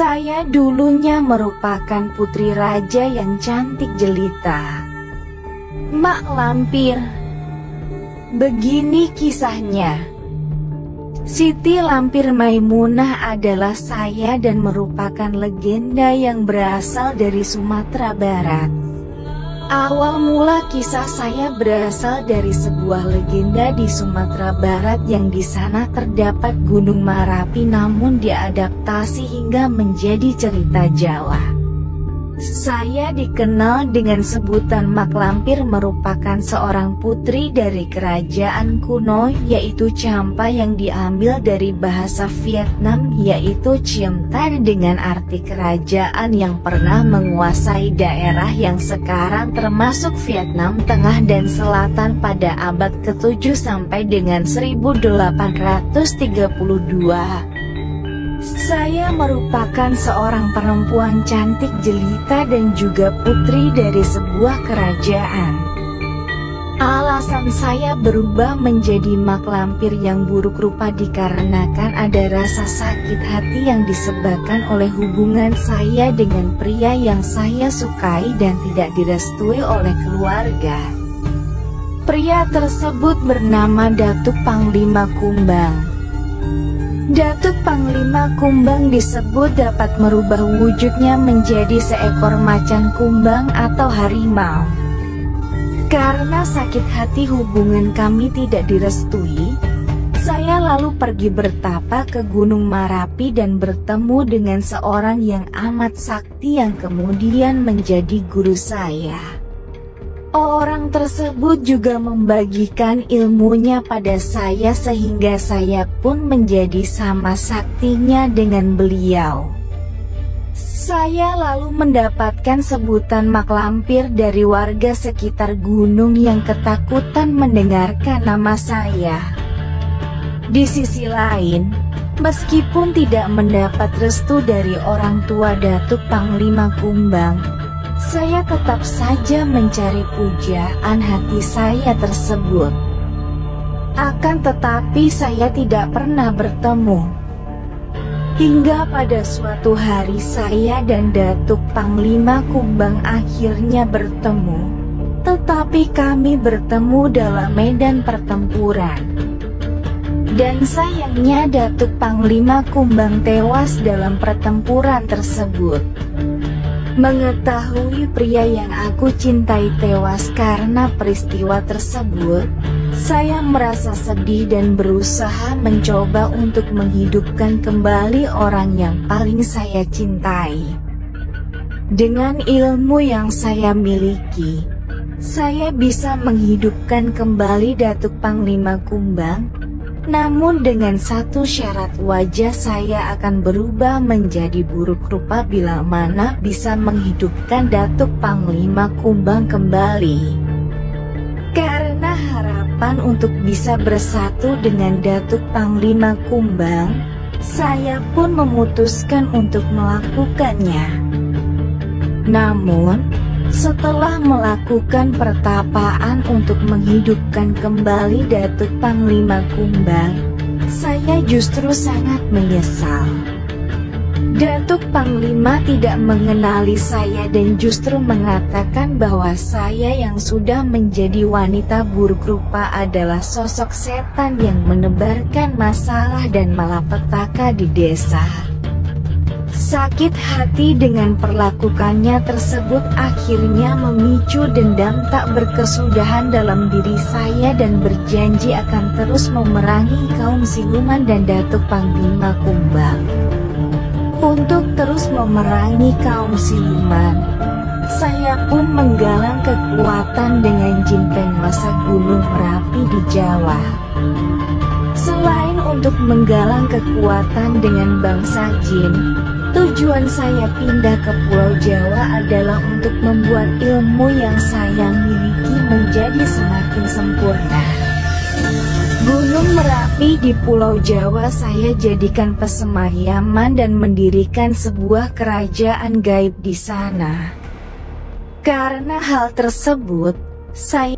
Saya dulunya merupakan putri raja yang cantik jelita, mak lampir. Begini kisahnya. Siti Lampir Maimunah adalah saya dan merupakan legenda yang berasal dari Sumatera Barat. Awal mula kisah saya berasal dari sebuah legenda di Sumatera Barat yang di sana terdapat Gunung Marapi namun diadaptasi hingga menjadi cerita Jawa. Saya dikenal dengan sebutan Mak Lampir merupakan seorang putri dari kerajaan kuno yaitu Champa yang diambil dari bahasa Vietnam yaitu Chiem Tan dengan arti kerajaan yang pernah menguasai daerah yang sekarang termasuk Vietnam Tengah dan Selatan pada abad ke-7 sampai dengan 1832. Saya merupakan seorang perempuan cantik jelita dan juga putri dari sebuah kerajaan. Alasan saya berubah menjadi Mak Lampir yang buruk rupa dikarenakan ada rasa sakit hati yang disebabkan oleh hubungan saya dengan pria yang saya sukai dan tidak direstui oleh keluarga. Pria tersebut bernama Datuk Panglima Kumbang. Datuk Panglima Kumbang disebut dapat merubah wujudnya menjadi seekor macan kumbang atau harimau. Karena sakit hati hubungan kami tidak direstui, saya lalu pergi bertapa ke Gunung Marapi dan bertemu dengan seorang yang amat sakti yang kemudian menjadi guru saya. Orang tersebut juga membagikan ilmunya pada saya sehingga saya pun menjadi sama saktinya dengan beliau. Saya lalu mendapatkan sebutan Mak Lampir dari warga sekitar gunung yang ketakutan mendengarkan nama saya. Di sisi lain, meskipun tidak mendapat restu dari orang tua Datuk Panglima Kumbang, saya tetap saja mencari pujaan hati saya tersebut. Akan tetapi saya tidak pernah bertemu. Hingga pada suatu hari saya dan Datuk Panglima Kumbang akhirnya bertemu. Tetapi kami bertemu dalam medan pertempuran. Dan sayangnya Datuk Panglima Kumbang tewas dalam pertempuran tersebut. Mengetahui pria yang aku cintai tewas karena peristiwa tersebut, saya merasa sedih dan berusaha mencoba untuk menghidupkan kembali orang yang paling saya cintai. Dengan ilmu yang saya miliki, saya bisa menghidupkan kembali Datuk Panglima Kumbang. Namun dengan satu syarat, wajah saya akan berubah menjadi buruk rupa bila mana bisa menghidupkan Datuk Panglima Kumbang kembali. Karena harapan untuk bisa bersatu dengan Datuk Panglima Kumbang, saya pun memutuskan untuk melakukannya. Namun, setelah melakukan pertapaan untuk menghidupkan kembali Datuk Panglima Kumbang, saya justru sangat menyesal. Datuk Panglima tidak mengenali saya dan justru mengatakan bahwa saya yang sudah menjadi wanita buruk rupa adalah sosok setan yang menebarkan masalah dan malapetaka di desa. Sakit hati dengan perlakukannya tersebut akhirnya memicu dendam tak berkesudahan dalam diri saya dan berjanji akan terus memerangi kaum siluman dan Datuk Panglima Kumbang. Untuk terus memerangi kaum siluman, saya pun menggalang kekuatan dengan jin penguasa Gunung Merapi di Jawa. Selain untuk menggalang kekuatan dengan bangsa jin, tujuan saya pindah ke Pulau Jawa adalah untuk membuat ilmu yang saya miliki menjadi semakin sempurna. Gunung Merapi di Pulau Jawa saya jadikan pesemayaman dan mendirikan sebuah kerajaan gaib di sana. Karena hal tersebut, saya